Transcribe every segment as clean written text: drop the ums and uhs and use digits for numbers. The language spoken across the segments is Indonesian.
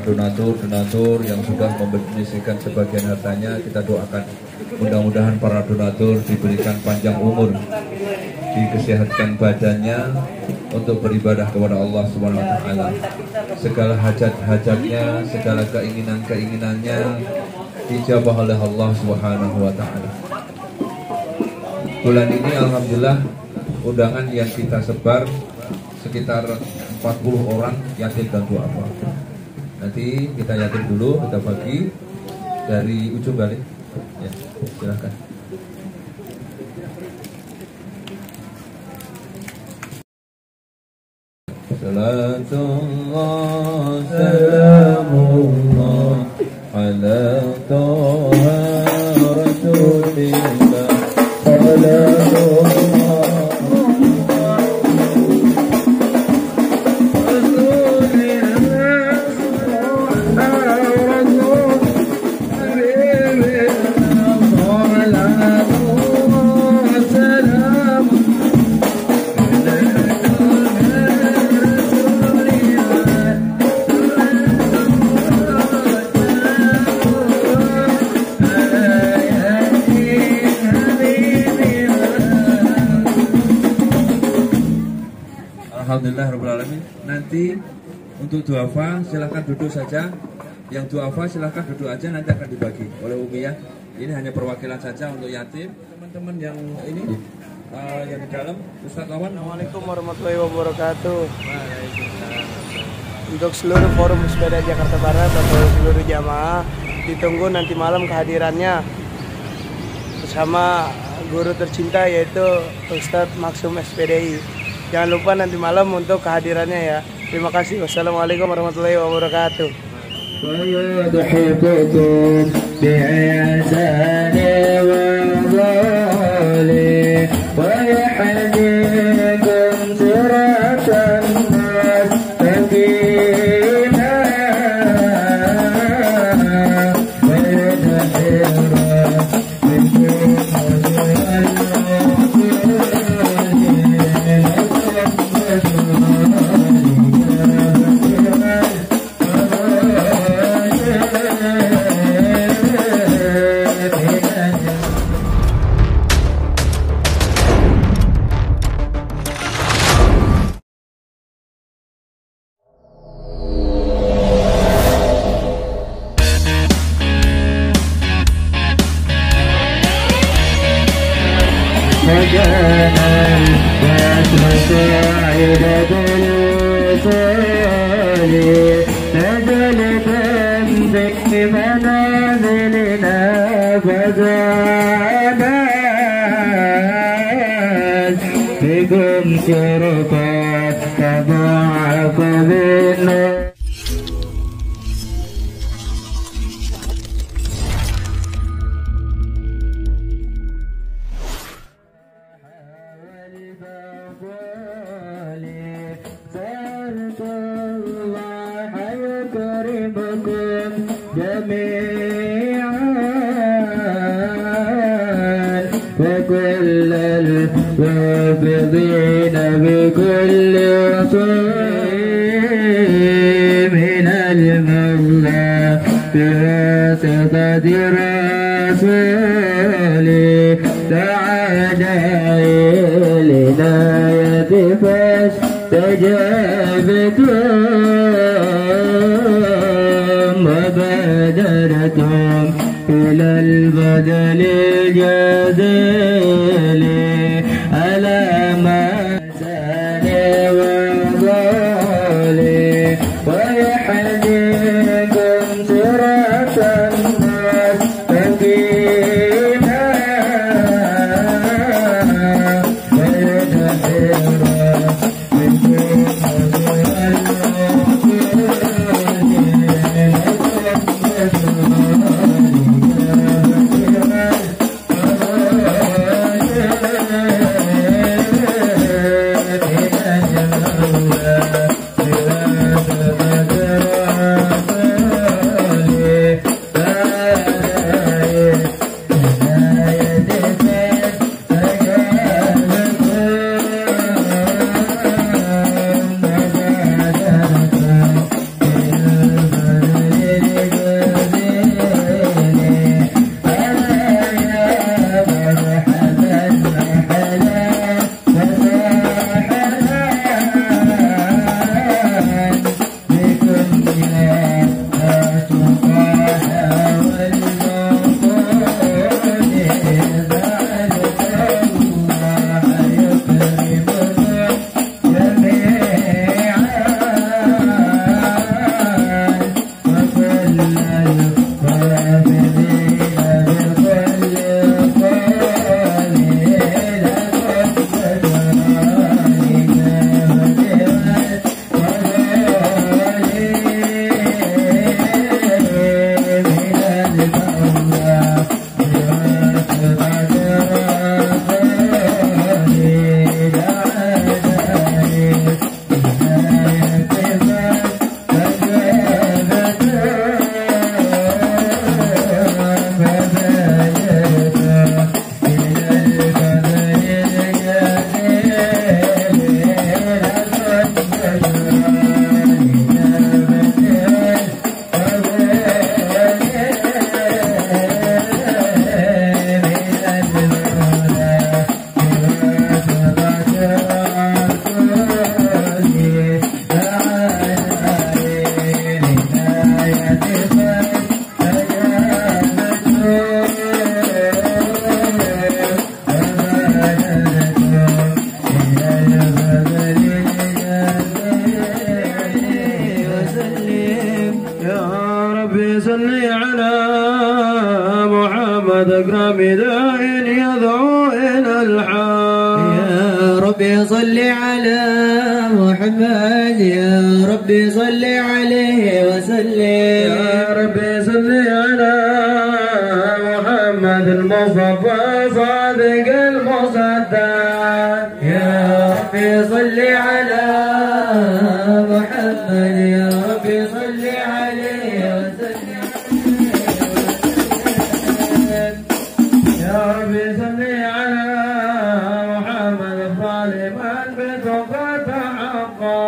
donatur yang sudah menyisihkan sebagian hartanya. Kita doakan mudah-mudahan para donatur diberikan panjang umur, dikesehatkan badannya untuk beribadah kepada Allah Subhanahu wa taala. Segala hajat-hajatnya, segala keinginan-keinginannya dijabah oleh Allah Subhanahu wa taala. Bulan ini alhamdulillah undangan yang kita sebar sekitar 40 orang yatim dan duafa. Nanti kita yatim dulu, kita bagi dari ujung balik. Ya, silakan. Salatullah salamullah ala toha rasulillah salatullah. Alhamdulillahirrahmanirrahim. Nanti untuk duafa silahkan duduk saja. Yang duafa silahkan duduk aja, nanti akan dibagi oleh Umi ya. Ini hanya perwakilan saja untuk yatim. Teman-teman yang ini yang di dalam, Ustadz Lawan. Assalamualaikum warahmatullahi wabarakatuh. Untuk seluruh forum sepeda Jakarta Barat atau seluruh jamaah, ditunggu nanti malam kehadirannya bersama guru tercinta yaitu Ustadz Maksum SPDI. Jangan lupa nanti malam untuk kehadirannya ya. Terima kasih. Wassalamualaikum warahmatullahi wabarakatuh. وكل الوافضين بكل رسول من المولى بواسطة رسولي تعالى للهداية فاستجبتم وبادرتم إلى البدل الجزيل على ما زال وظالي ويحديكم صراطا مستقيما ويدبر أكرم داع يدعو إلى الحق. يا ربي صل على محمد، يا ربي صل عليه وسلم. يا ربي صل على محمد المصطفى صادق المصدق. يا ربي صل على محمد، يا ربي صل عليه وسلم. يا ربي صل على محمد الظالما بتوبة حقا.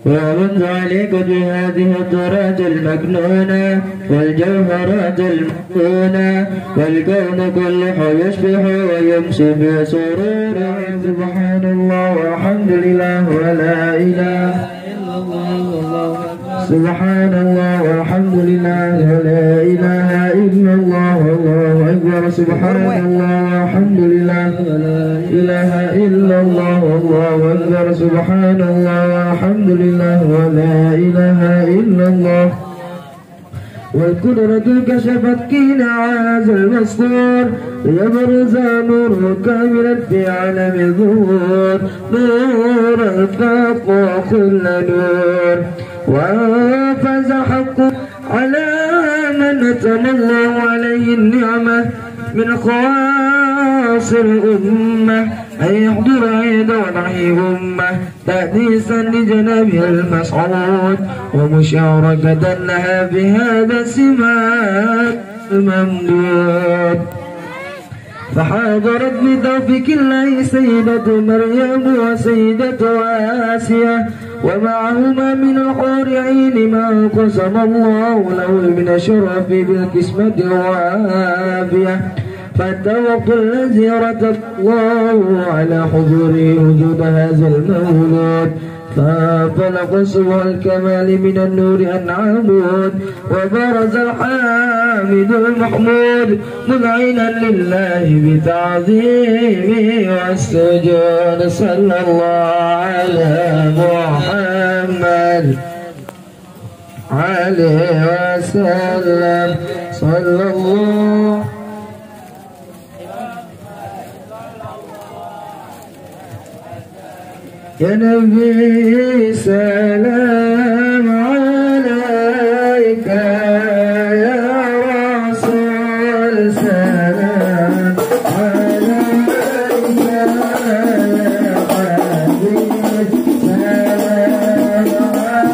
ومنذ عليك بهذه التراث المكنونة والجوهرات المكنونة والكون كله يشبح ويمشي بسرور. سبحان الله والحمد لله ولا إله إلا الله. سبحان الله والحمد لله ولا إله إلا الله والله أكبر. سبحان الله والحمد لله ولا إله إلا الله والله أكبر. سبحان الله والحمد لله ولا إله إلا الله. والقدرة كشفت كين عاز المسطور ليبرز نور كاملا في عالم الظهور، نور الفاق وكل نور. وفاز حق على من أتم الله عليه النعمة من خواص الأمة أن يحضر عيد وضعه أمة تأنيسا لجنابه المسعود ومشاركة لها بهذا السمات الممدود. فحاضرت بتوفيق الله سيدة مريم وسيدة آسيا ومعهما من الحور عين ما قسم الله له من الشرف بالقسمة والعافية. فالتوقع الذي رتب الله على حضوره وجود هذا المولود ففلق سوى الكمال من النور أنعمود وبرز الحامد المحمود مذعنا لله بتعظيمه والسجود. صلى الله على محمد عليه وسلم. صلى الله يا نبي سلام عليك، يا رسول سلام عليك، يا حبيب سلام عليك.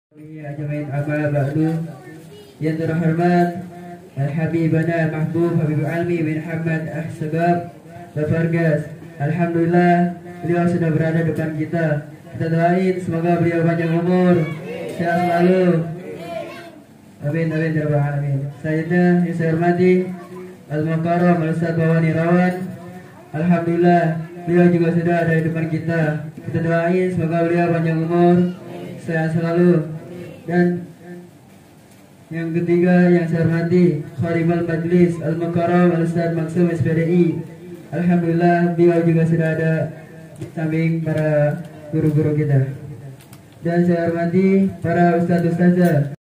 Ajmain amma ba'du. Yang terhormat Al-Habibana Mahbub Habib Almi bin Hamad Ahsabab Bafargas. Alhamdulillah beliau sudah berada depan kita. Kita doain semoga beliau panjang umur, sehat selalu. Amin amin ya rabbal alamin. Selanjutnya yang saya hormati Al-Mukarram Al-Ustaz Bawani Rawan. Alhamdulillah beliau juga sudah ada di depan kita. Kita doain semoga beliau panjang umur, sehat selalu. Dan yang ketiga yang saya hormati Kharibal Majlis Al-Mukarram Al-Ustaz Maksum SPDI. Alhamdulillah beliau juga sudah ada di samping para guru-guru kita. Dan saya hormati para ustaz-ustazah,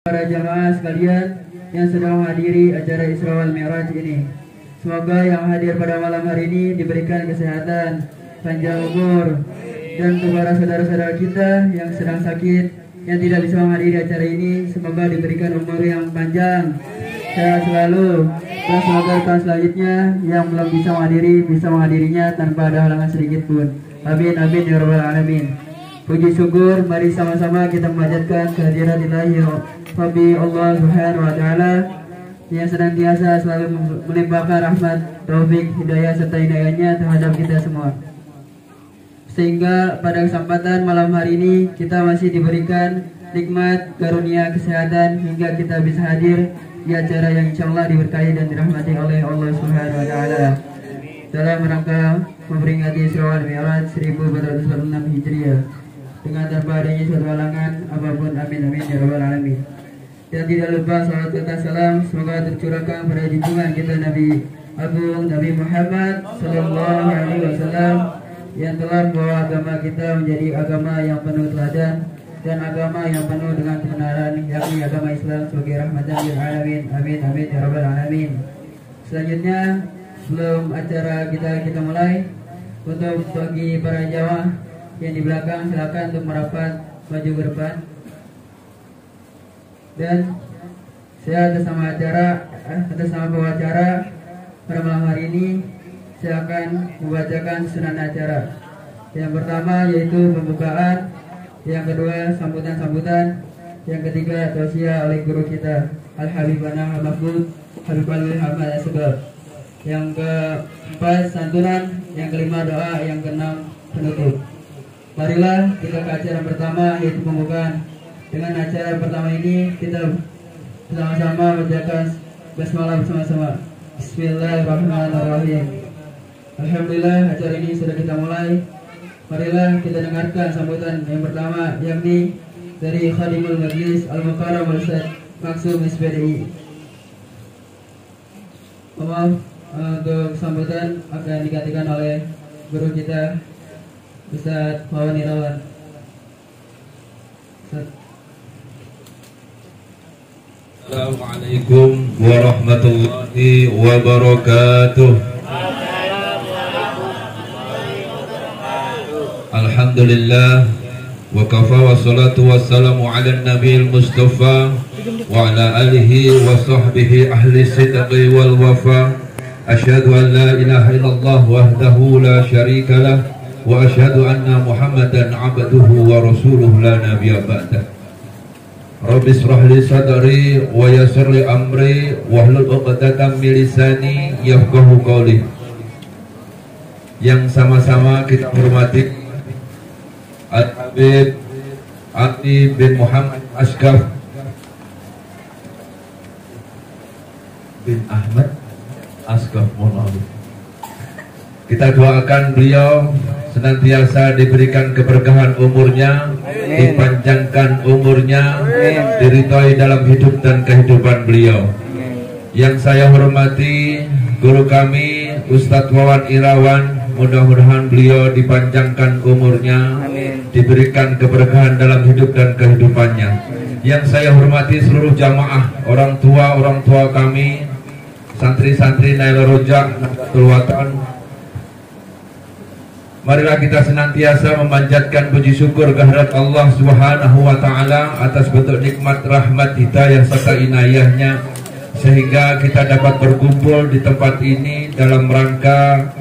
para jamaah sekalian yang sedang menghadiri acara Isra wal Mi'raj ini. Semoga yang hadir pada malam hari ini diberikan kesehatan, panjang umur. Dan kepada saudara-saudara kita yang sedang sakit, yang tidak bisa menghadiri acara ini, semoga diberikan umur yang panjang, sehat selalu. Dan semoga tahun selanjutnya yang belum bisa menghadirinya tanpa ada halangan sedikit pun. Amin amin ya rabbal alamin. Puji syukur, mari sama-sama kita memanjatkan kehadiran Ilahi Rabbi Allah Subhanahu wa taala yang senantiasa selalu melimpahkan rahmat, taufik, hidayah serta hidayahnya terhadap kita semua. Sehingga pada kesempatan malam hari ini kita masih diberikan nikmat karunia kesehatan hingga kita bisa hadir di acara yang insyaallah diberkahi dan dirahmati oleh Allah Subhanahu wa taala. Dalam rangka memperingati Isra wal Mi'raj 1446 Hijriah dengan tanpa adanya suatu halangan apapun. Amin amin ya rabbal alamin. Dan tidak lupa salawat serta salam semoga tercurahkan pada junjungan kita Nabi Agung Nabi Muhammad sallallahu alaihi wasallam yang telah membawa agama kita menjadi agama yang penuh teladan dan agama yang penuh dengan kebenaran, yakni agama Islam sebagai rahmatan lil alamin. Amin amin ya rabbal alamin. Selanjutnya, sebelum acara kita mulai, untuk bagi para jamaah yang di belakang silakan untuk merapat maju ke depan. Dan saya atas nama pewacara pada malam hari ini saya akan membacakan sunan acara. Yang pertama yaitu pembukaan, yang kedua sambutan-sambutan, yang ketiga tausiah oleh guru kita Al-Habibana Al-Mahbub Habib Alwi Hamad Asbab, yang keempat santunan, yang kelima doa, yang keenam penutup. Marilah kita ke acara pertama yaitu pembukaan. Dengan acara pertama ini kita sama-sama membacakan basmalah bersama-sama. Bismillahirrahmanirrahim. Alhamdulillah acara ini sudah kita mulai. Marilah kita dengarkan sambutan yang pertama, yakni dari Khadimul Majlis Al-Mukarram Al-Ustaz Maksum SPDI. Maaf, untuk sambutan akan digantikan oleh guru kita Ustaz Bawani Rawan. Assalamualaikum warahmatullahi wabarakatuh. Alhamdulillah wa kafa wa salatu wassalamu ala nabiyil mustafa wa ala alihi wa sahbihi ahli sidqi wal wafa. Asyhadu an la ilaha illallah wahdahu la syarika lah wa asyhadu anna Muhammadan abduhu wa rasuluhu la nabiyya ba'dah. Rabbi israh li sadri wa yassir li amri wahlul 'uqdatam min lisani yafqahu qawli. Yang sama-sama kita hormati Al-Habib Ali bin Muhammad Asgaf bin Ahmad Asgaf Monawi. Kita doakan beliau senantiasa diberikan keberkahan umurnya, dipanjangkan umurnya, diridhoi dalam hidup dan kehidupan beliau. Yang saya hormati guru kami Ustadz Wawan Irawan, mudah-mudahan beliau dipanjangkan umurnya, diberikan keberkahan dalam hidup dan kehidupannya. Yang saya hormati seluruh jamaah, orang tua kami, santri-santri Nail Rojak Nahdlatul Watan. Marilah kita senantiasa memanjatkan puji syukur kehadirat Allah Subhanahu wa taala atas bentuk nikmat, rahmat, hidayah serta inayahnya, sehingga kita dapat berkumpul di tempat ini dalam rangka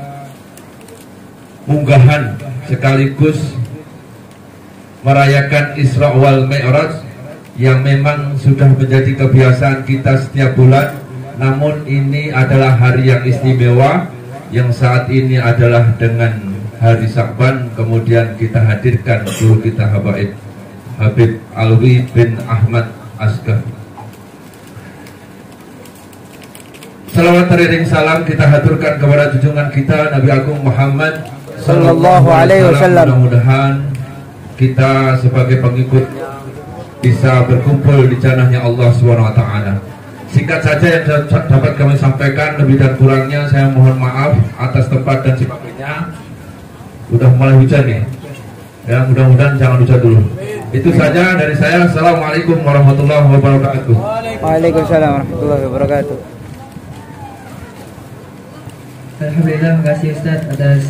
unggahan sekaligus merayakan Isra wal Mi'raj yang memang sudah menjadi kebiasaan kita setiap bulan. Namun ini adalah hari yang istimewa, yang saat ini adalah dengan hari Sya'ban. Kemudian kita hadirkan guru kita Habaib Habib Alwi bin Ahmad Asghar. Salawat teriring salam kita haturkan kepada junjungan kita Nabi Agung Muhammad Sallallahu Alaihi Wasallam. Mudah-mudahan kita sebagai pengikut bisa berkumpul di janahnya Allah Subhanahu Wa Taala. Singkat saja yang dapat kami sampaikan, lebih dan kurangnya saya mohon maaf atas tempat dan sebagainya. Udah mulai hujan nih, ya mudah-mudahan jangan hujan dulu. Itu saja dari saya. Assalamualaikum warahmatullahi wabarakatuh. Waalaikumsalam warahmatullahi wabarakatuh. Alhamdulillah, terima kasih Ustaz atas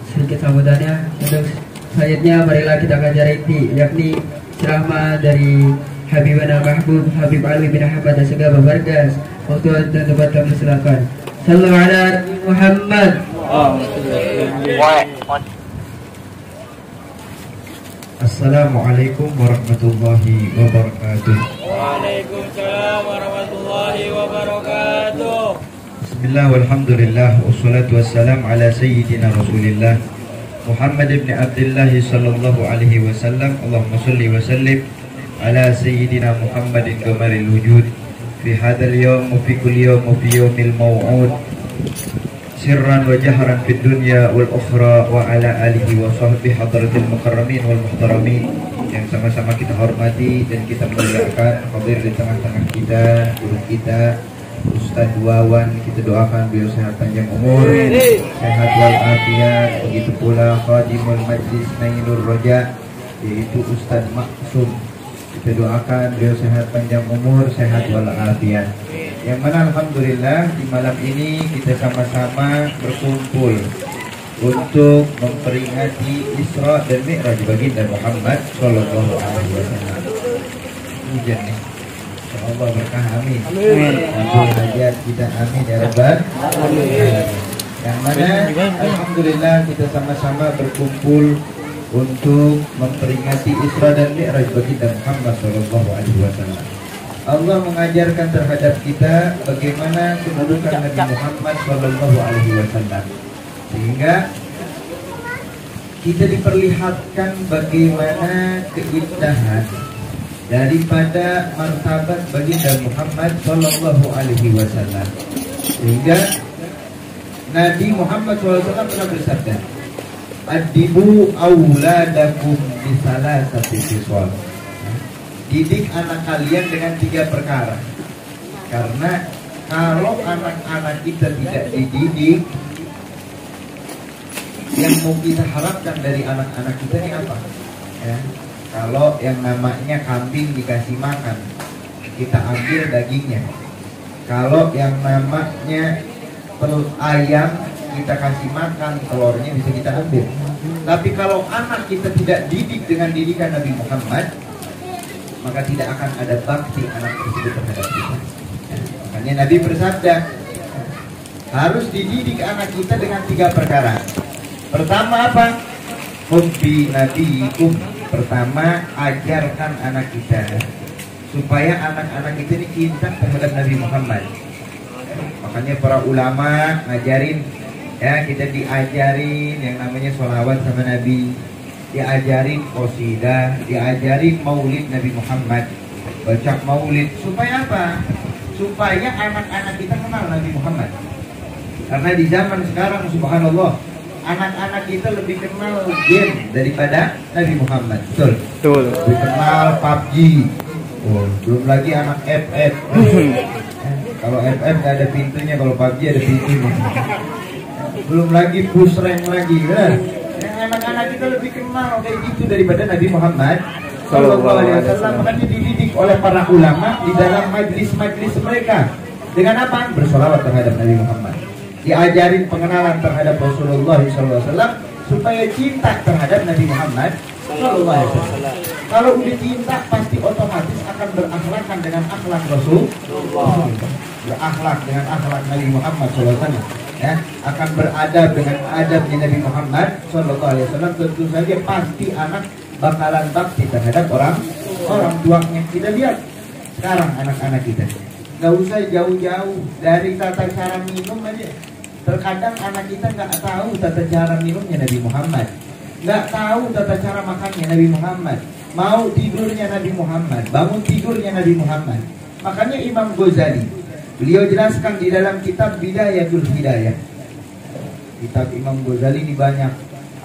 sedikit sambutannya. Untuk selanjutnya marilah kita kaji yakni ceramah dari Habibana Mahbub Habib Alwi bin Ahmad Asghar Babargas. Waktu dan tempat kami silakan. Sallallahu ala Muhammad. Assalamualaikum warahmatullahi wabarakatuh. Waalaikumsalam warahmatullahi wabarakatuh. Bismillah walhamdulillah wassalatu wassalam ala sayyidina Rasulillah Muhammad ibn Abdullah sallallahu alaihi wasallam. Allahumma salli wa sallim ala sayyidina Muhammadin qamaril wujud fi hadzal yawm wa fi kulli yawm wa fi yawmil maw'ud sirran wa jahran fid dunya wal ukhra wa ala alihi wa sahbihi hadratil mukarramin wal muhtaramin yang sama-sama kita hormati dan kita muliakan. Hadir di tengah-tengah kita guru kita Ustaz Wawan, kita doakan beliau sehat panjang umur, sehat walafiat. Begitu pula khadimul majlis Nailur Roja yaitu Ustaz Maksum, kita doakan beliau sehat panjang umur, sehat walafiat. Yang mana alhamdulillah di malam ini kita sama-sama berkumpul untuk memperingati Isra dan Mi'raj baginda Muhammad sallallahu alaihi wasallam. Hujan nih. Allah berkah, amin. Amin. Hajat kita, amin ya Rabbal alamin. Yang mana alhamdulillah kita sama-sama berkumpul untuk memperingati Isra dan Mi'raj baginda Muhammad sallallahu alaihi wasallam. Allah mengajarkan terhadap kita bagaimana kedudukan Nabi Muhammad sallallahu alaihi wasallam, sehingga kita diperlihatkan bagaimana keindahan daripada martabat baginda Muhammad sallallahu alaihi wasallam. Sehingga Nabi Muhammad SAW pernah bersabda, "Adibu auladakum bisalasati fisal." Didik anak kalian dengan 3 perkara. Karena kalau anak-anak kita tidak dididik, yang mau kita harapkan dari anak-anak kita ini apa? Ya. Kalau yang namanya kambing dikasih makan, kita ambil dagingnya. Kalau yang namanya ayam kita kasih makan, telurnya bisa kita ambil. Tapi kalau anak kita tidak didik dengan didikan Nabi Muhammad, maka tidak akan ada bakti anak tersebut terhadap kita. Makanya Nabi bersabda, harus dididik anak kita dengan 3 perkara. Pertama apa? Hubbi nabiyikum. Pertama, ajarkan anak kita supaya anak-anak kita ini cinta terhadap Nabi Muhammad. Makanya para ulama ngajarin, ya, kita diajarin yang namanya sholawat sama Nabi, diajarin qasidah, diajarin maulid Nabi Muhammad, baca maulid. Supaya apa? Supaya anak-anak kita kenal Nabi Muhammad. Karena di zaman sekarang subhanallah, anak-anak kita lebih kenal game daripada Nabi Muhammad. Betul? Betul. Lebih kenal PUBG. Oh, belum lagi anak FF. Kalau FF nggak ada pintunya, kalau PUBG ada pintunya. Belum lagi push rank lagi, kan? Anak-anak kita lebih kenal kayak gitu daripada Nabi Muhammad sallallahu alaihi wasallam. Makanya dididik oleh para ulama di dalam majlis-majlis mereka dengan apa? Bersolawat terhadap Nabi Muhammad. Diajarin pengenalan terhadap Rasulullah SAW supaya cinta terhadap Nabi Muhammad SAW. Kalau udah cinta pasti otomatis akan berakhlakan dengan akhlak Rasulullah, berakhlak dengan akhlak Nabi Muhammad SAW. Ya, akan beradab dengan adabnya Nabi Muhammad SAW. Tentu saja pasti anak bakalan bakti terhadap orang tuanya. Kita lihat sekarang anak-anak kita, nggak usah jauh-jauh dari tata cara minum aja. Terkadang anak kita nggak tahu tata cara minumnya Nabi Muhammad, nggak tahu tata cara makannya Nabi Muhammad, mau tidurnya Nabi Muhammad, bangun tidurnya Nabi Muhammad. Makanya Imam Ghazali, beliau jelaskan di dalam kitab Bidayatul Hidayah. Kitab Imam Ghazali ini banyak,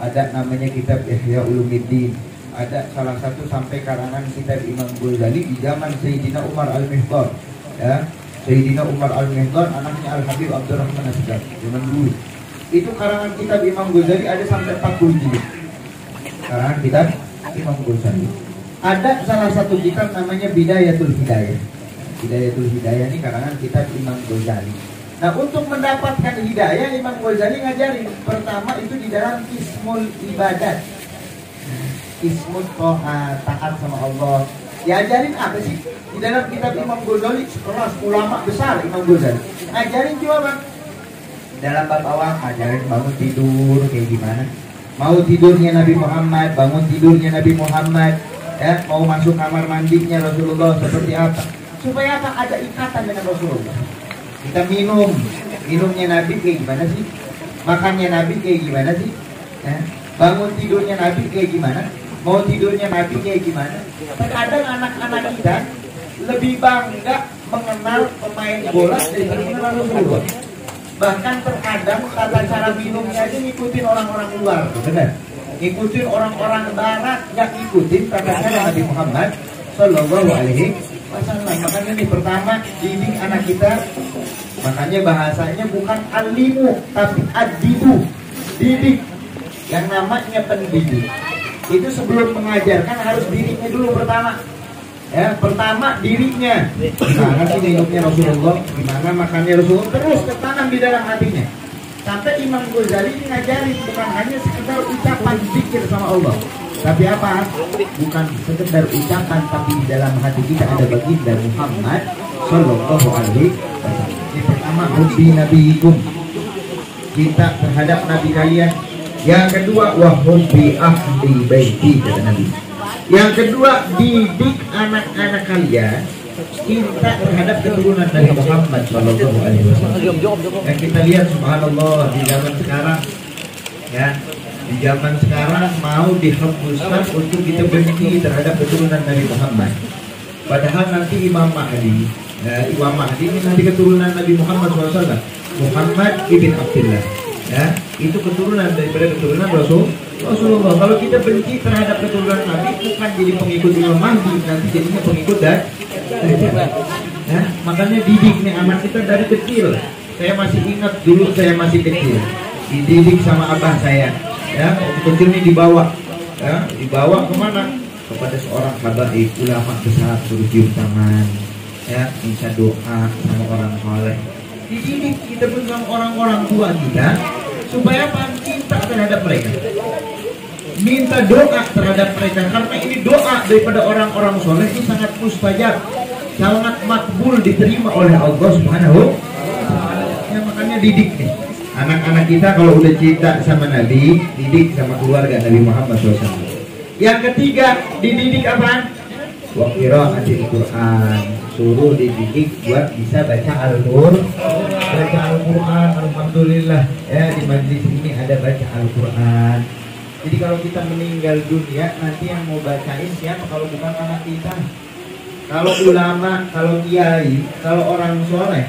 ada namanya kitab Ihya Ulumuddin, ada salah satu sampai karangan kitab Imam Ghazali di zaman Sayyidina Umar Al-Mihdar, ya. Sayyidina Umar Al-Mihdar anaknya Al-Habib Abdurrahman Asgar zaman dulu. Itu karangan kitab Imam Ghazali ada sampai 40 jilid. Karangan kitab Imam Ghazali. Ada salah satu kitab namanya Bidayatul Hidayah. Bidayatul Hidayah ini karangan kitab Imam Ghazali. Nah, untuk mendapatkan hidayah Imam Ghazali ngajarin pertama itu di dalam ismul ibadat. Ismul taat sama Allah. Diajarin apa sih? Di dalam kitab Imam Ghazali, sekelas ulama besar Imam Ghazali. Ajarin juga Bang. Dalam bab awal ajarin bangun tidur kayak gimana. Mau tidurnya Nabi Muhammad, bangun tidurnya Nabi Muhammad, ya, mau masuk kamar mandinya Rasulullah seperti apa. Supaya apa? Ada ikatan dengan Rasulullah. Kita minumnya Nabi kayak gimana sih? Makannya Nabi kayak gimana sih? Ya. Bangun tidurnya Nabi kayak gimana? Mau tidurnya Nabi kayak gimana? Terkadang anak-anak kita lebih bangga mengenal pemain bola daripada mengenal Rasulullah. Bahkan terkadang tata cara minumnya aja ngikutin orang-orang luar, benar? Ngikutin orang-orang barat, nggak ngikutin tata cara Nabi Muhammad Sallallahu Alaihi Wasallam. Makanya ini pertama didik anak kita. Makanya bahasanya bukan alimu tapi adibu, didik. Yang namanya pendidik itu sebelum mengajarkan harus dirinya dulu pertama. Ya, pertama dirinya. Gimana sih hidupnya Rasulullah, gimana makannya Rasulullah, terus ketanam di dalam hatinya. Sampai Imam Ghazali ini ngajarin bukan hanya sekedar ucapan zikir sama Allah, tapi apa? Bukan sekedar ucapan, tapi di dalam hati kita ada baginda Muhammad Sallallahu Alaihi Wasallam. Ini pertama, hubbi nabiyikum, cinta terhadap nabi kalian. Yang kedua, wa hubbi ahli baiti, kata Nabi. Yang kedua, didik anak-anak kalian cinta terhadap keturunan Nabi Muhammad Sallallahu Alaihi Wasallam. Dan kita lihat subhanallah di zaman sekarang, ya, di zaman sekarang mau dihapuskan untuk kita benci terhadap keturunan Nabi Muhammad. Padahal nanti Imam Mahdi, Imam Mahdi ini nanti keturunan Nabi Muhammad SAW, Muhammad ibn Abdullah. Ya, itu keturunan daripada keturunan Rasulullah. Kalau kita benci terhadap keturunan Nabi, bukan jadi pengikut Imam Mahdi, nanti jadinya pengikut dan ya, makanya didik nih anak kita dari kecil. Saya masih ingat dulu saya masih kecil, dididik sama abah saya. Ya, waktu kecil ini dibawa kemana? Kepada seorang habaib, ulama besar, suruh cium tangan, ya, minta doa sama orang soleh. Dididik kita pun sama orang-orang tua kita supaya cinta terhadap mereka, minta doa terhadap mereka, karena ini doa daripada orang-orang soleh ini sangat mustajab, sangat makbul, diterima oleh Allah Subhanahu wa Ta'ala. Ya, makanya didik nih anak-anak kita kalau udah cinta sama Nabi, didik sama keluarga Nabi Muhammad SAW. Yang ketiga, dididik apaan? Wa qira'atil Quran, suruh dididik buat bisa baca Al-Quran. Baca Al-Quran, alhamdulillah ya, di majlis ini ada baca Al-Quran. Jadi kalau kita meninggal dunia, nanti yang mau bacain siapa kalau bukan anak kita? Kalau ulama, kalau kiai, kalau orang soleh,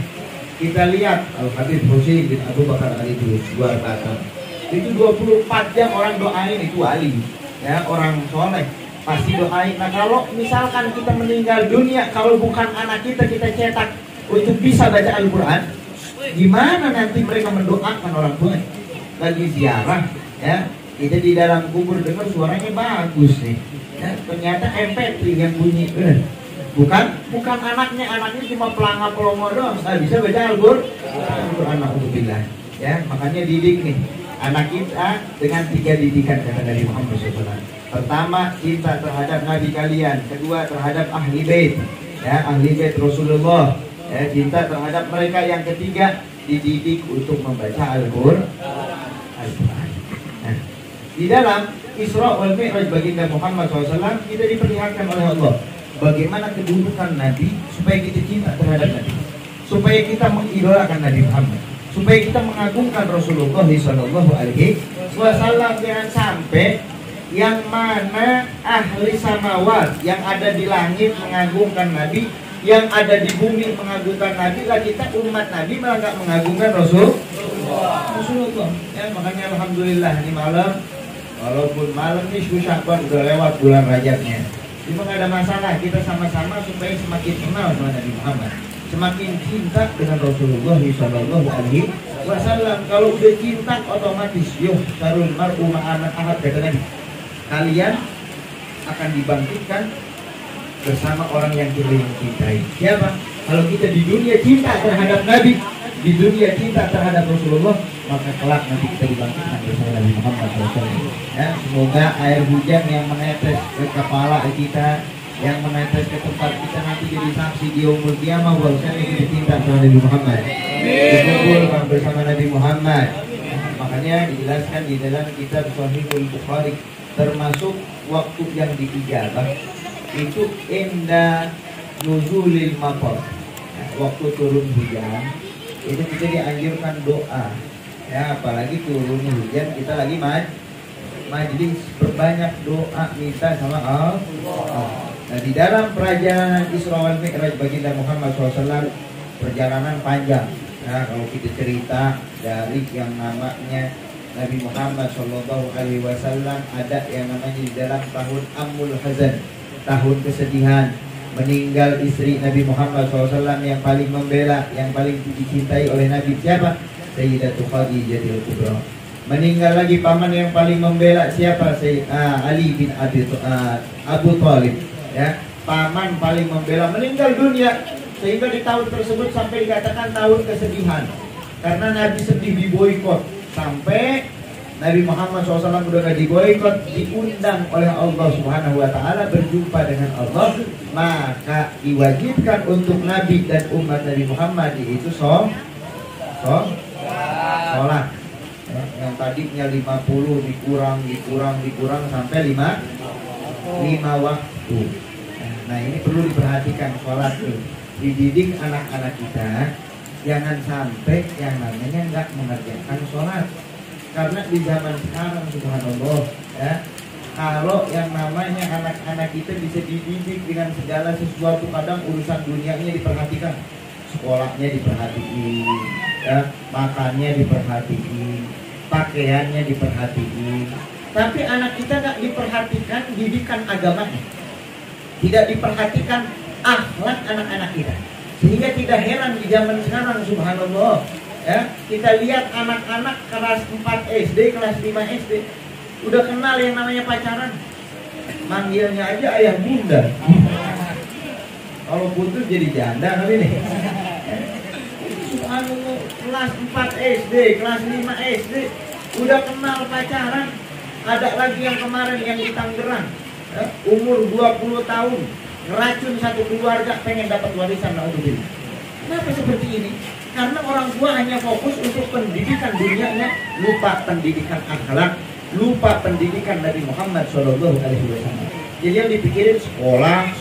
kita lihat Al-Habib Husain bin Abu Bakar al-Idris luar batang. Itu 24 jam orang doain, itu wali. Ya, orang soleh pasti doain. Nah, kalau misalkan kita meninggal dunia, kalau bukan anak kita cetak untuk bisa baca Al-Quran, gimana nanti mereka mendoakan orang tua? Lagi ziarah, ya, kita di dalam kubur dengar suaranya bagus nih, ya, ternyata MP3 yang bunyi, bukan anaknya cuma pelanga pelongo doang, nggak bisa baca Al-Quran. Alhamdulillah, ya, makanya didik nih anak kita dengan 3 didikan kata Nabi Muhammad SAW. Pertama, cinta terhadap Nabi kalian. Kedua, terhadap ahli bait, ya, ahli bait Rasulullah, ya, cinta terhadap mereka. Yang ketiga, dididik untuk membaca Al-Quran. Nah, di dalam Isra wal Mi'raj baginda Muhammad SAW, kita diperlihatkan oleh Allah bagaimana kedudukan Nabi, supaya kita cinta terhadap Nabi, supaya kita mengidolakan Nabi Muhammad, supaya kita mengagungkan Rasulullah SAW. Jangan sampai yang mana ahli samawat yang ada di langit mengagungkan Nabi, yang ada di bumi mengagungkan Nabi, lah kita umat Nabi malah nggak mengagungkan Rasulullah. Ya, makanya alhamdulillah ini malam, walaupun malam ini Sya'ban udah lewat bulan Rajabnya, cuma nggak ada masalah, kita sama-sama supaya semakin kenal sama Nabi Muhammad, semakin cinta dengan Rasulullah SAW. Kalau udah cinta otomatis sarul mar'u ma'aman ahad, kata Nabi, kalian akan dibangkitkan bersama orang yang kita cintai. Siapa? Kalau kita di dunia cinta terhadap Nabi, di dunia cinta terhadap Rasulullah, maka kelak nanti kita dibangkitkan bersama Nabi Muhammad SAW. Ya, semoga air hujan yang menetes ke kepala kita, yang menetes ke tempat kita nanti jadi saksi di yaumul qiyamah bahwasanya kita cinta sama Nabi Muhammad, berkumpul bersama Nabi Muhammad. Makanya dijelaskan di dalam kitab Sahihul Bukhari, termasuk waktu yang diijabah itu inda nuzulil matar, waktu turun hujan itu kita dianjurkan doa. Ya, apalagi turun hujan kita lagi majlis, perbanyak doa minta sama Allah. Nah, di dalam perjalanan Isra wal Mi'raj baginda Muhammad SAW, perjalanan panjang. Nah, kalau kita cerita dari yang namanya Nabi Muhammad SAW, ada yang namanya di dalam tahun Ammul Hazan, tahun kesedihan, meninggal istri Nabi Muhammad SAW yang paling membela, yang paling dicintai oleh Nabi, siapa? Sayyidatu Khadijatul Kubra. Meninggal lagi paman yang paling membela, siapa? Ali bin Abu Thalib. Ya, paman paling membela, meninggal dunia, sehingga di tahun tersebut sampai dikatakan tahun kesedihan, karena Nabi sedih, diboikot. Sampai Nabi Muhammad SAW udah gak diboikot, diundang oleh Allah Subhanahu Wa Taala berjumpa dengan Allah, maka diwajibkan untuk Nabi dan umat Nabi Muhammad itu sholat. Yang tadinya 50 dikurang sampai 5 waktu. Nah, ini perlu diperhatikan sholat nih. Dididik anak-anak kita, jangan sampai yang namanya nggak mengerjakan sholat. Karena di zaman sekarang subhanallah, ya, kalau yang namanya anak-anak kita bisa dididik dengan segala sesuatu, kadang urusan dunianya diperhatikan, sekolahnya diperhatiin, ya, makannya diperhatiin, pakaiannya diperhatiin. Tapi anak kita nggak diperhatikan didikan agamanya, tidak diperhatikan akhlak anak-anak kita, sehingga tidak heran di zaman sekarang subhanallah, ya, kita lihat anak-anak kelas 4 SD, kelas 5 SD udah kenal yang namanya pacaran, manggilnya aja ayah bunda. Kalau putus jadi janda kali ini. Subhanallah, kelas 4 SD, kelas 5 SD udah kenal pacaran. Ada lagi yang kemarin yang di Tangerang, ya, umur 20 tahun, ngeracun satu keluarga, pengen dapat warisan. Naudzubillah. Kenapa seperti ini? Karena orang tua hanya fokus untuk pendidikan dunianya, lupa pendidikan akhlak, lupa pendidikan Nabi Muhammad SAW. Jadi yang dipikirin sekolah.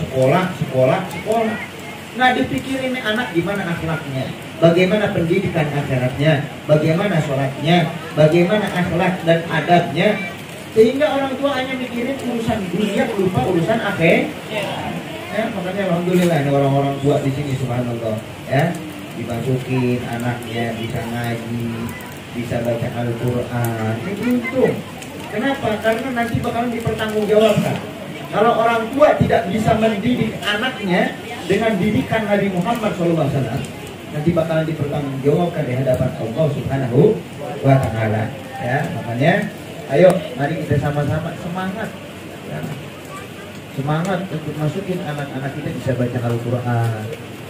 Nggak dipikirin anak gimana akhlaknya, bagaimana pendidikan akhiratnya, bagaimana sholatnya, bagaimana akhlak dan adabnya. Sehingga orang tua hanya mikirin urusan dunia, lupa urusan akhir. Ya, makanya alhamdulillah ini orang-orang tua di sini subhanallah, ya, dimasukin anaknya bisa ngaji, bisa baca Al-Quran. Ini beruntung. Kenapa? Karena nanti bakalan dipertanggungjawabkan. Kalau orang tua tidak bisa mendidik anaknya dengan didikan Nabi Muhammad SAW, nanti bakalan dipertanggungjawabkan di hadapan Allah Subhanahu Wa Taala. Ya, makanya ayo, mari kita sama-sama semangat, ya, semangat untuk masukin anak-anak kita bisa baca Al-Quran.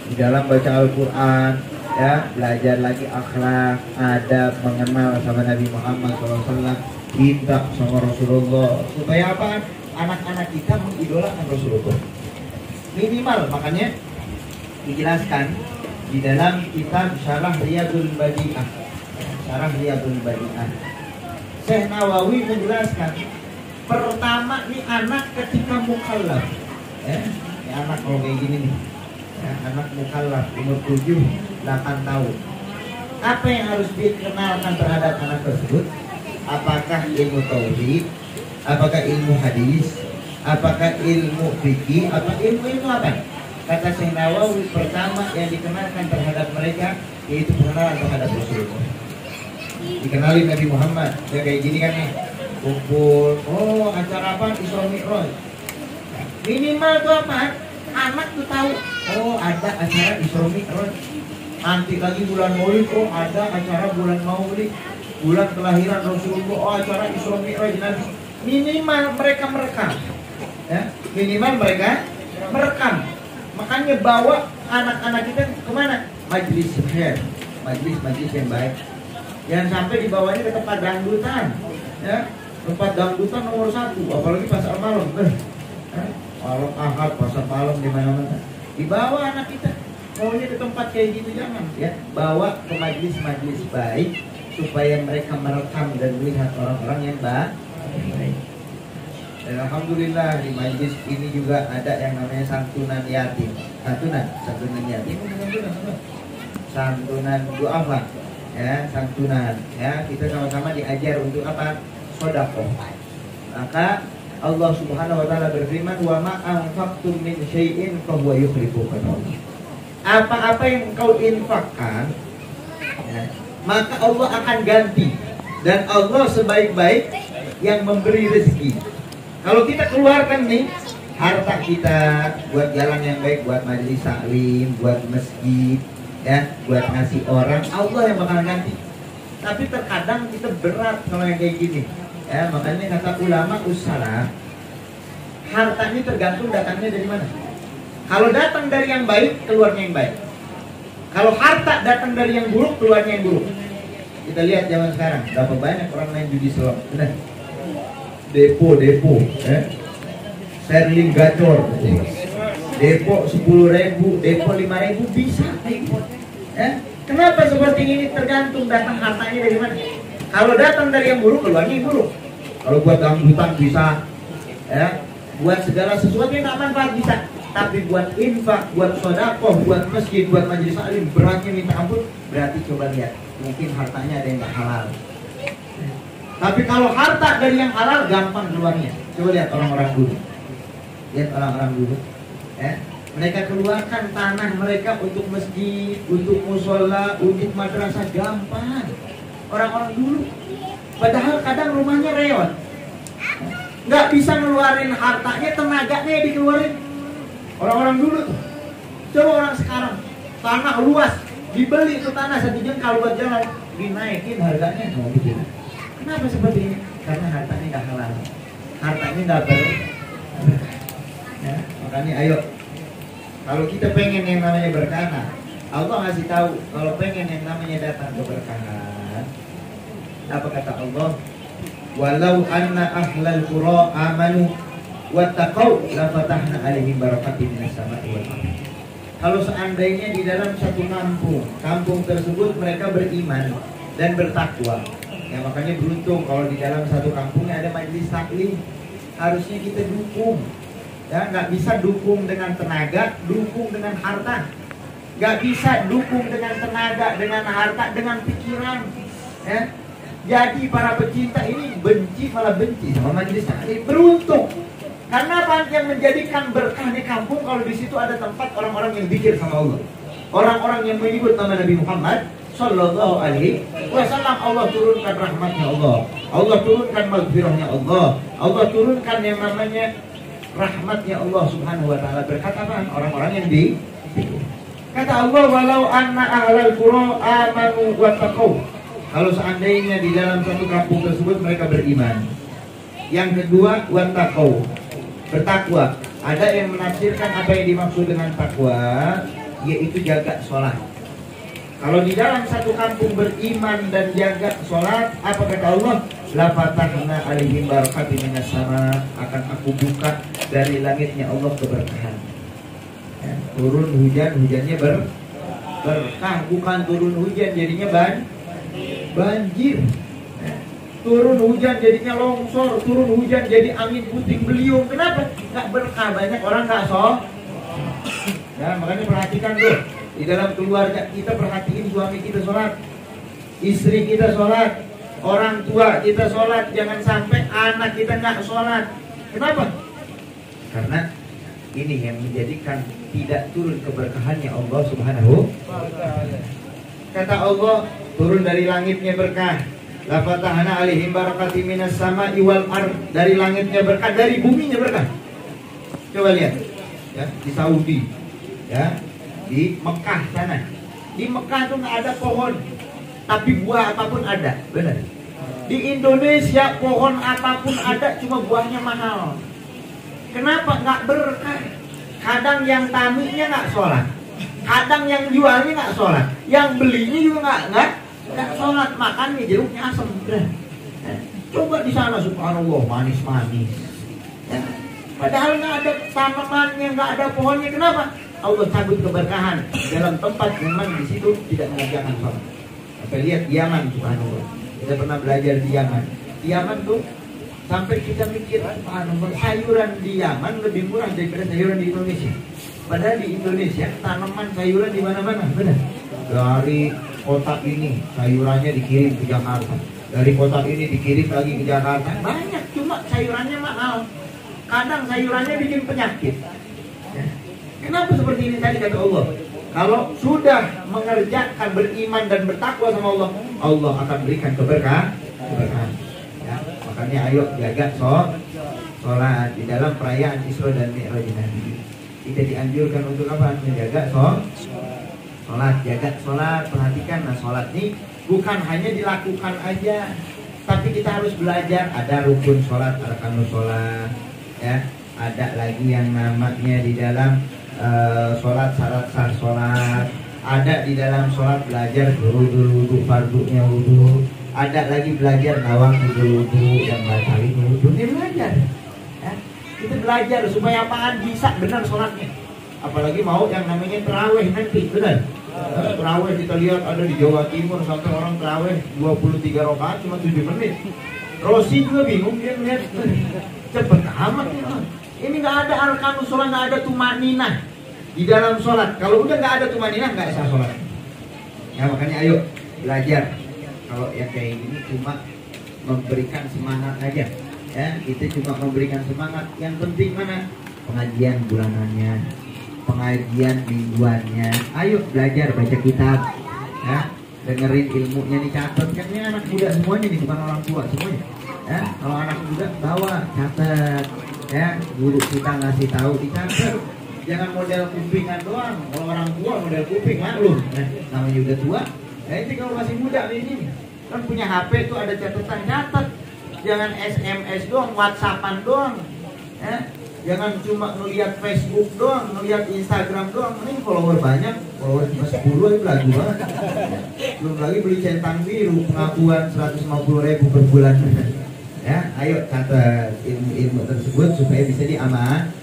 Di dalam baca Al-Quran, ya, belajar lagi akhlak, adab, mengenal sama Nabi Muhammad SAW, cinta sama Rasulullah. Supaya apa? Anak-anak kita mengidolakan Rasulullah. Minimal, makanya dijelaskan di dalam kitab Syarah Riyadul Badi'ah. Syarah Riyadul Badi'ah. Syekh Nawawi menjelaskan Pertama nih anak ketika mukallaf, ya, ini anak kalau kayak gini nih, ya, anak mukallaf umur 7-8 tahun. Apa yang harus dikenalkan terhadap anak tersebut? Apakah ilmu tauhid, apakah ilmu hadis, apakah ilmu fikih, atau ilmu apa? Kata Syekh Nawawi, pertama yang dikenalkan terhadap mereka yaitu pengenalan terhadap Rasulullah. Dikenalin Nabi Muhammad, ya kayak gini kan nih, kumpul, oh acara apa? Isra Mi'raj. Minimal tuh apa? Anak tuh tahu, oh ada acara Isra Mi'raj. Nanti lagi bulan Maulid, oh ada acara bulan Maulid, bulan kelahiran Rasulullah, oh acara Isra Mi'raj Nabi. Minimal mereka merekam, ya, minimal mereka merekam. Makanya bawa anak-anak kita kemana? Majlis khair, majlis yang baik. Jangan sampai dibawanya ke tempat dangdutan, ya, tempat dangdutan nomor 1, apalagi pasar malam, malam ahad, pasar malam di mana-mana. Dibawa anak kita, maunya ke tempat kayak gitu jangan, ya. Bawa ke majlis-majlis baik supaya mereka merekam dan melihat orang-orang yang baik. Dan alhamdulillah di majlis ini juga ada yang namanya santunan yatim. Santunan yatim. Santunan du'afa. Ya, santunan. Ya, kita sama-sama diajar untuk apa? Sedekah. Maka Allah Subhanahu wa taala berfirman, "Wa ma anfaqtum min syai'in fa huwa yukhlifu." Apa-apa yang engkau infakkan, ya, maka Allah akan ganti. Dan Allah sebaik-baik yang memberi rezeki. Kalau kita keluarkan nih harta kita buat jalan yang baik, buat majelis taklim, buat masjid, ya, buat ngasih orang, Allah yang bakal ganti. Tapi terkadang kita berat kalau yang kayak gini, ya. Makanya kata ulama usaha, harta ini tergantung datangnya dari mana. Kalau datang dari yang baik, keluarnya yang baik. Kalau harta datang dari yang buruk, keluarnya yang buruk. Kita lihat zaman sekarang, berapa banyak orang main judi slot, benar? Depo, sterling gacor, depo 10.000, depo 5.000 bisa, ya. Kenapa seperti ini? Tergantung datang hartanya dari mana. Kalau datang dari yang buruk, keluarnya yang buruk. Kalau buat dangdutan bisa, ya, buat segala sesuatu yang tak manfaat bisa. Tapi buat infak, buat sedekah, buat masjid, buat majelis taklim, beratnya minta ampun. Berarti coba lihat, mungkin hartanya ada yang tak halal. Tapi kalau harta dari yang halal, gampang keluarnya. Coba lihat orang-orang dulu. Lihat orang-orang dulu, ya. Mereka keluarkan tanah mereka untuk masjid, untuk musola, untuk madrasah, gampang. Orang-orang dulu. Padahal kadang rumahnya reot, nggak bisa ngeluarin hartanya, tenaganya dikeluarin. Orang-orang dulu tuh. Coba orang sekarang, tanah luas, dibeli itu tanah 1 jengkal buat jalan, dinaikin harganya. Kenapa seperti ini? Karena hartanya nggak halal, hartanya nggak ya, makanya ayo, kalau kita pengen yang namanya berkah, Allah ngasih tahu kalau pengen yang namanya datang keberkahan. Apa kata Allah? Walau anna ahlal qura amanu wattaqau la fatahna alaihim barakatin minas sama'i wal ardh. Kalau seandainya di dalam satu kampung tersebut mereka beriman dan bertakwa, ya makanya beruntung kalau di dalam satu kampungnya ada majelis taklim. Harusnya kita dukung, ya. Nggak bisa dukung dengan tenaga, dukung dengan harta. Nggak bisa dukung dengan tenaga, dengan harta, dengan pikiran, ya. Jadi para pecinta ini benci, malah benci sama majelis taklim. Beruntung karena apa? Yang menjadikan berkah di kampung kalau di situ ada tempat orang-orang yang zikir sama Allah, orang-orang yang menyebut nama Nabi Muhammad Sallallahu Alaihi Wasallam. Allah turunkan rahmatnya Allah, Allah turunkan maghfirahnya Allah, Allah turunkan yang namanya rahmatnya Allah Subhanahu Wa Taala. Berkata apa? Orang-orang yang di kata Allah, walau anna ahlal qura amanu wattaqau. Kalau seandainya di dalam satu kampung tersebut mereka beriman. Yang kedua, wattaqau, bertakwa. Ada yang menafsirkan apa yang dimaksud dengan takwa, yaitu jaga sholat. Kalau di dalam satu kampung beriman dan jaga sholat, apa kata Allah? La fatahna alaihim barakatin minas sama, akan aku buka dari langitnya Allah keberkahan. Ya, turun hujan, hujannya berkah, bukan turun hujan jadinya banjir. Ya. turun hujan jadinya longsor, turun hujan jadi angin puting beliung. Kenapa? Nggak berkah, banyak orang nggak ya, makanya perhatikan tuh di dalam keluarga kita, perhatiin suami kita sholat, istri kita sholat, orang tua kita sholat, jangan sampai anak kita nggak sholat. Kenapa? Karena ini yang menjadikan tidak turun keberkahannya Allah Subhanahu wa ta'ala. Kata Allah, turun dari langitnya berkah. La fatahna alaihim barakati minas sama'i wal ard. Dari langitnya berkah, dari buminya berkah. Coba lihat ya, di Saudi ya, di Mekah sana. Di Mekah tuh nggak ada pohon, tapi buah apapun ada, benar. Di Indonesia pohon apapun ada, cuma buahnya mahal. Kenapa? Nggak berkah. Kadang yang taninya nggak sholat, kadang yang jualnya nggak sholat, yang belinya juga nggak sholat, makannya jeruknya asam. Coba di sana subhanallah manis-manis. Ya. Padahal nggak ada tanamannya, nggak ada pohonnya. Kenapa? Allah cabut keberkahan dalam tempat memang di situ tidak mengerjakan sholat. Apa lihat Yaman, subhanallah. Kita pernah belajar di Yaman. Di Yaman tuh sampai kita mikir, subhanallah, sayuran di Yaman lebih murah daripada sayuran di Indonesia. Padahal di Indonesia tanaman sayuran di mana-mana, benar. Dari kota ini sayurannya dikirim ke Jakarta, dari kota ini dikirim lagi ke Jakarta. Banyak, cuma sayurannya mahal. Kadang sayurannya bikin penyakit. Ya. Kenapa seperti ini tadi kata Allah? Kalau sudah mengerjakan, beriman dan bertakwa sama Allah, Allah akan berikan keberkahan. Ya, makanya ayo jaga sholat di dalam perayaan Isra dan Mi'raj Nabi. Kita dianjurkan untuk apa? Menjaga sholat, jaga sholat. Perhatikan, nah sholat ini bukan hanya dilakukan aja, tapi kita harus belajar. Ada rukun sholat, arkanus sholat, ya. Ada lagi yang namanya di dalam sholat, syarat sah sholat. Ada di dalam sholat belajar wudu, fardunya wudu. Ada lagi belajar nawaqidul wudu yang batalin wudu. Ini belajar. Ya. Kita belajar supaya apaan? Bisa benar sholatnya. Apalagi mau yang namanya terawih nanti, benar. Terawih kita lihat ada di Jawa Timur sampai orang terawih 23 rakaat cuma 7 menit. Rosi juga bingung, dia melihat cepet amat ya. Ini nggak ada arkanus sholat, nggak ada tumaninah di dalam sholat. Kalau udah nggak ada tumaninah, nggak sah sholat. Ya makanya ayo belajar. Kalau yang kayak gini cuma memberikan semangat aja, ya kita cuma memberikan semangat. Yang penting mana? Pengajian bulanannya, pengajian mingguannya. Ayo belajar baca kitab, ya dengerin ilmunya, dicatat. Kan ini anak muda semuanya nih, bukan orang tua semuanya. Ya kalau anak muda bawa catat, ya guru kita ngasih tahu dicatat. Jangan model kupingan doang. Kalau orang tua model kuping maklum. Namanya udah tua. Nah ini kalau masih muda ini kan punya HP tuh ada catatan, catat. Jangan SMS doang, WhatsAppan doang. Ya. Jangan cuma ngelihat Facebook doang, ngelihat Instagram doang. Ini follower banyak, follower cuma 10 aja belagu banget. Belum lagi beli centang biru, pengakuan 150.000 per bulan. Ya, ayo catat ilmu-ilmu tersebut supaya bisa diamali.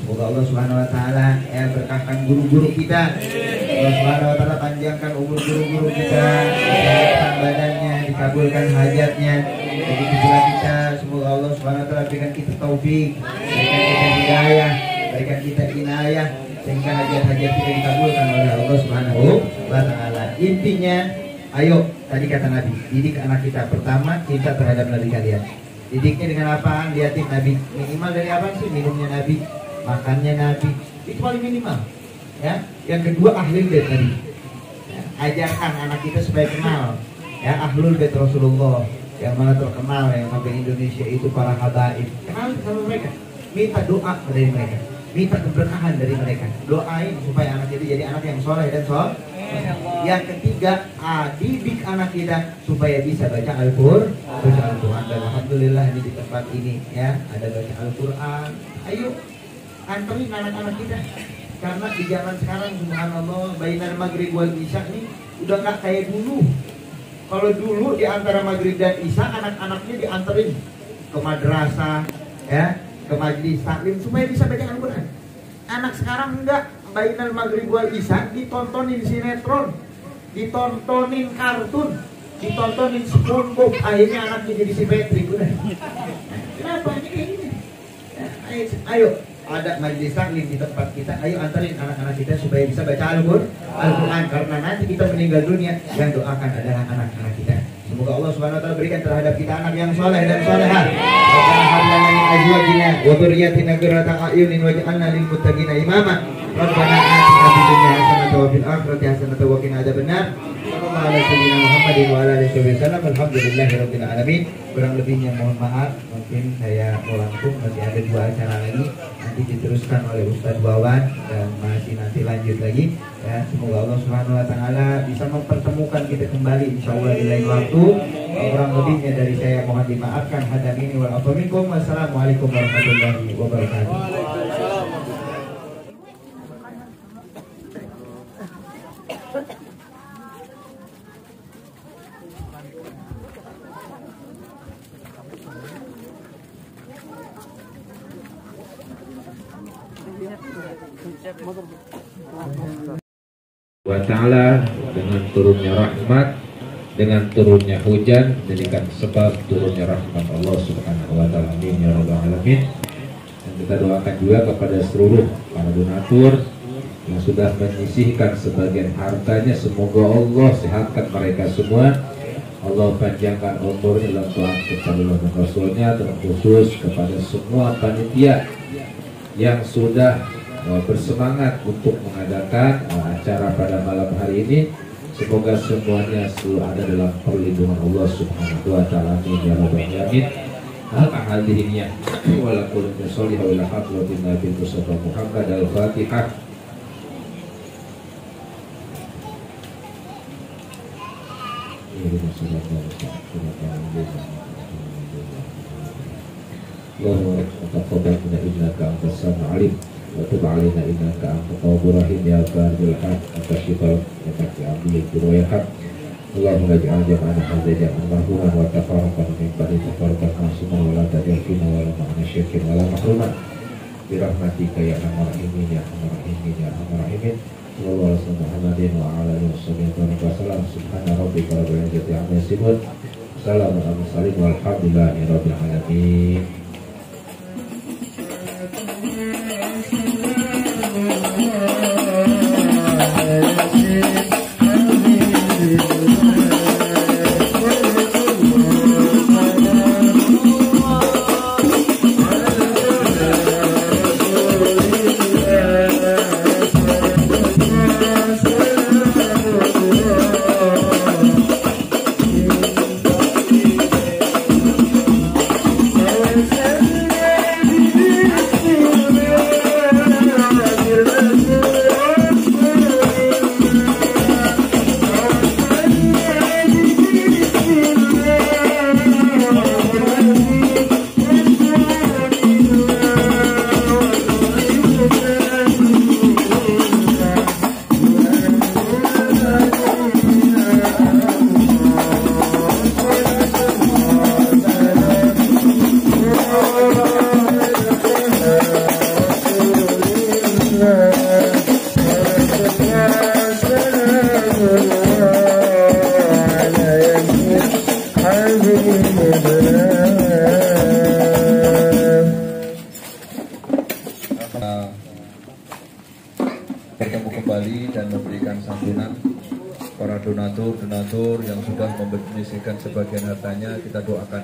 Semoga Allah Subhanahu wa taala ya berkahkan guru-guru kita. Allah Subhanahu wa taala panjangkan umur guru-guru kita, kesehatan badannya, dikabulkan hajatnya. Begitu pula kita, semoga Allah Subhanahu wa taala berikan kita taufik, berikan kita hidayah, berikan kita inayah sehingga hajat-hajat kita dikabulkan oleh Allah Subhanahu wa taala. Intinya, ayo tadi kata Nabi, didik anak kita. Pertama, cinta terhadap Nabi kalian. Didiknya dengan apaan? Lihatin Nabi. Minimal dari apa sih? Minumnya Nabi, makannya Nabi. Itu paling minimal. Ya. Yang kedua, ahlul bait tadi. Ya. Ajarkan anak kita supaya kenal. Ya, ahlul bait Rasulullah. Yang mana terkenal yang sampai Indonesia itu para habaib. Kenal sama mereka. Minta doa dari mereka. Minta keberkahan dari mereka. Doain supaya anak kita jadi anak yang soleh dan soleh. Yang ketiga, didik anak kita supaya bisa baca Al-Quran. Dan alhamdulillah di tempat ini ya ada baca Al-Quran. Ayo anterin anak-anak kita. Karena di zaman sekarang subhanallah bainar maghrib wal isya nih udah nggak kayak dulu. Kalau dulu di antara maghrib dan isya anak-anaknya dianterin ke madrasah, ya, ke majlis taklim supaya bisa baca Al-Quran. Anak sekarang enggak. Bainal maghrib wal isya ditontonin sinetron, ditontonin kartun, ditontonin SpongeBob, akhirnya anaknya jadi si Patrick udah. Kenapa ini kayak gini? Ayo, ada majelis taklim di tempat kita, ayo antarin anak-anak kita supaya bisa baca Al-Quran, karena nanti kita meninggal dunia yang doakan adalah anak-anak kita. Semoga Allah Subhanahu wa taala berikan terhadap kita anak yang soleh dan soleha. Rabbana hab lana min azwajina wa dzurriyyatina qurrata a'yunin waj'alna lil muttaqina imama. Rabbana atina fid dunya hasanatan wa fil akhirati hasanatan wa qina adzabannar. Sallallahu alaihi sayyidina Muhammadin wa ala alihi wasallam. Alhamdulillahirabbil alamin. Kurang lebihnya mohon maaf, mungkin saya mau langsung, masih ada 2 acara lagi nanti diteruskan oleh Ustadz Wawan dan masih nanti lanjut lagi. Ya, semoga Allah Subhanahu wa taala bisa mempertemukan kita kembali insyaallah di lain waktu. Kurang lebihnya dari saya mohon dimaafkan. Hadza ini wal afu minkum. Wassalamualaikum warahmatullahi wabarakatuh. Wa ta'ala dengan turunnya rahmat, dengan turunnya hujan, jadikan sebab turunnya rahmat Allah Subhanahu wa taala. Amin ya rabbal alamin. Dan kita doakan juga kepada seluruh para donatur yang sudah menyisihkan sebagian hartanya, semoga Allah sehatkan mereka semua. Allah panjangkan umurnya dalam Tuhan kepada Allah Rasulnya, terkhusus kepada semua panitia yang sudah bersemangat untuk mengadakan acara pada malam hari ini. Semoga semuanya selalu ada dalam perlindungan Allah Subhanahu wa taala. Amin ya rabbal alamin. Al-hadhihi wa la kullu sholih wa la hadratin nabi Mustafa Muhammad al-Fatihah. Allahumma taqabbal minna innaka antas samiul alim. وتب علينا إنك أنت التواب الرحيم يا بارئ الحق أنت الشفاء وأنت عبد الجود والحق. اللهم اجعل جمعنا هذا جمعا مرحوما وتفرقا من بعد تفرقا معصوما ولا تجعل فينا ولا معنا شركا ولا محروما برحمتك يا أرحم الراحمين يا أرحم الراحمين يا أرحم الراحمين. صلى الله على محمد وعلى آله وصحبه وسلم. سبحان ربك رب العزة عما يصفون. سلام على المرسلين والحمد لله رب العالمين. Bertemu kembali dan memberikan santunan para donatur yang sudah menyisihkan sebagian hartanya. Kita doakan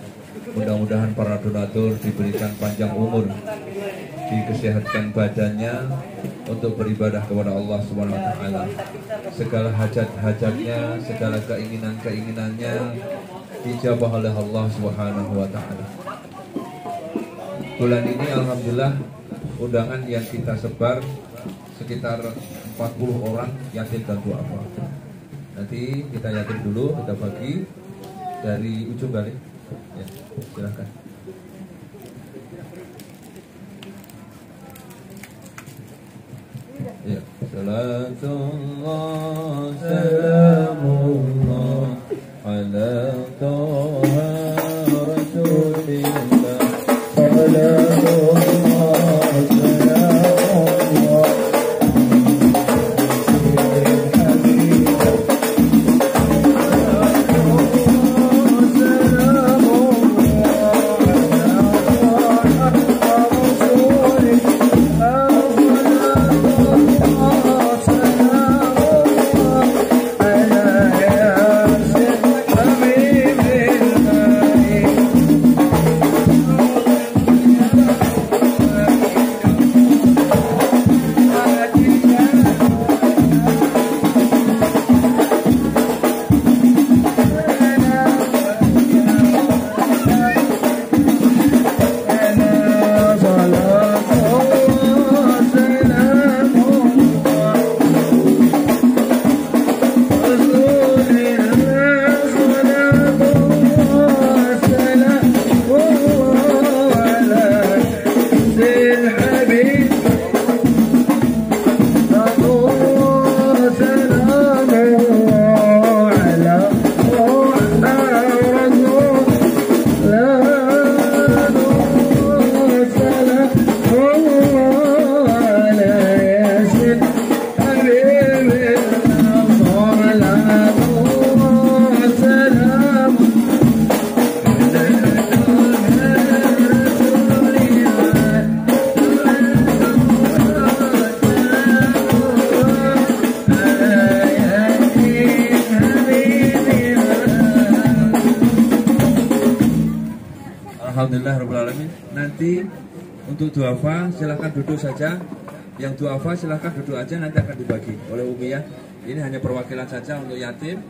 mudah-mudahan para donatur diberikan panjang umur, disehatkan badannya untuk beribadah kepada Allah Subhanahu wa taala. Segala hajat-hajatnya, segala keinginan-keinginannya dijabah oleh Allah Subhanahu wa taala. Bulan ini alhamdulillah undangan yang kita sebar sekitar 40 orang yatim dan duafa. Nanti kita yatim dulu, kita bagi dari ujung balik. Ya, silakan. Ya, salatullah salamullah ala toha rasulillah salamullah Nanti untuk duafa silahkan duduk saja. Yang duafa silahkan duduk aja, nanti akan dibagi oleh Umi ya. Ini hanya perwakilan saja untuk yatim.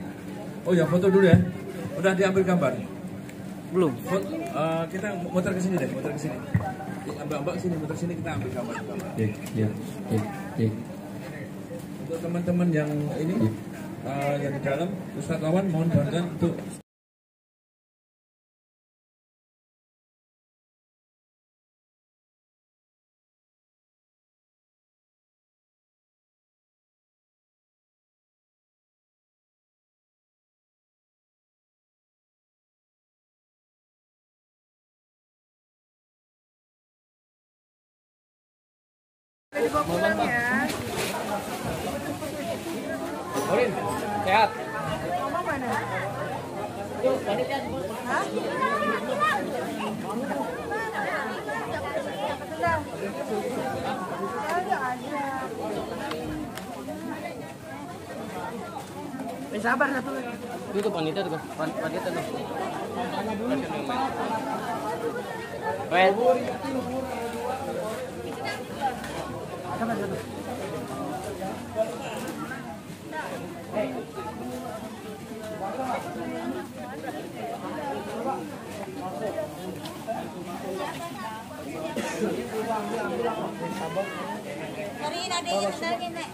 Oh ya, foto dulu ya. Udah diambil gambar? Belum. Kita muter ke sini deh, muter ke sini. Mbak sini, muter sini, kita ambil gambar. Ya. Untuk teman-teman yang ini yang di dalam, Ustadz Awan mohon bantuan untuk Orin, sehat. Mama mana? Tuh, panitia. Hah? Sabar satu. Itu panitia tuh, panitia tuh. Wait. Sabar satu. Cariin adanya sebenarnya, Nek.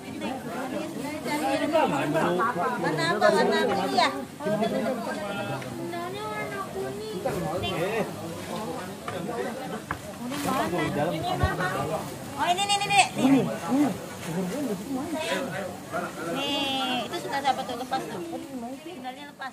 Warna apa? Warna biru ya? Sebenarnya warna kuning. Ini mana? Oh, ini. Nih, itu sudah dapat tuh, lepas tuh. Sendalnya lepas.